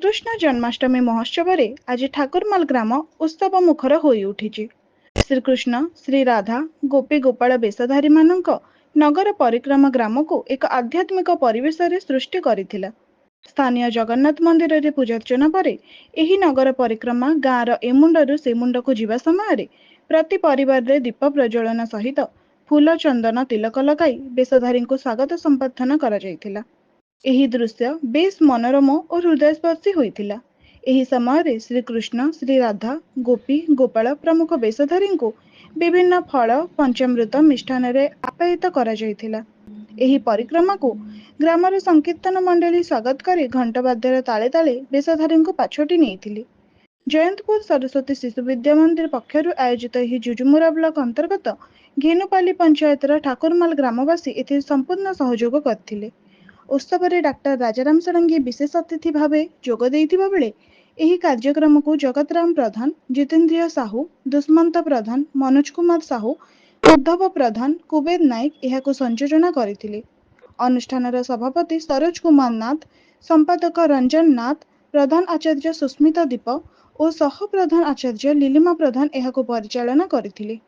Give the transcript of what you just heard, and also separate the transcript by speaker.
Speaker 1: श्रीकृष्ण जन्माष्टमी महोत्सव आज ठाकुरमाल ग्राम उत्सव मुखर होई उठिछि। श्रीकृष्ण श्री राधा गोपी गोपाल बेशधारी मानक नगर परिक्रमा ग्राम को एक आध्यात्मिक परिवेश रे सृष्टि करथिला। स्थानीय जगन्नाथ मंदिर रे पूजार्चना परे एही नगर परिक्रमा गाँर एमुंडरू से मुंड को जीवा समय प्रति परिवार रे दीप प्रज्वलन सहित फूल चंदन तिलक लगाई बेशधारी को स्वागत संपर्थन करा जायथिला। एही दृश्य बेस मनोरम और हृदयस्पर्शी होइथिला। एही समय श्रीकृष्ण श्री राधा गोपी गोपाल प्रमुख बेशधारी को विभिन्न फल पंचामृत मिष्ठान रे आप्यायित करा जायथिला। एही परिक्रमा को ग्रामर संकीर्तन मंडली स्वागत करी घंटवाद्यर ताले ताले बेशधारी को पाछोटी नेइथिले। जयंतपुर सरस्वती शिशु विद्या मंदिर पक्षर आयोजित यह जुजुमुरा ब्लॉक अंतर्गत घेनुपाली पंचायतर ठाकुरमाल ग्रामवासी एथिरे संपूर्ण सहयोग करथिले। उत्सव में डाक्टर राजाराम षडंगी विशेष अतिथि भाव जोग देइथिबा बेले एही कार्यक्रम को जगतराम प्रधान जितेन्द्रिय साहू दुष्मंत प्रधान मनोज कुमार साहू उद्धव प्रधान कुबेर नायक एहाको संयोजना करथिले। अनुष्ठानर सभापति सरोज कुमार नाथ संपादक रंजन नाथ प्रधान आचार्य सुस्मिता दीप और सह प्रधान आचार्य लीलिमा प्रधान एहाको परिचालना करथिले।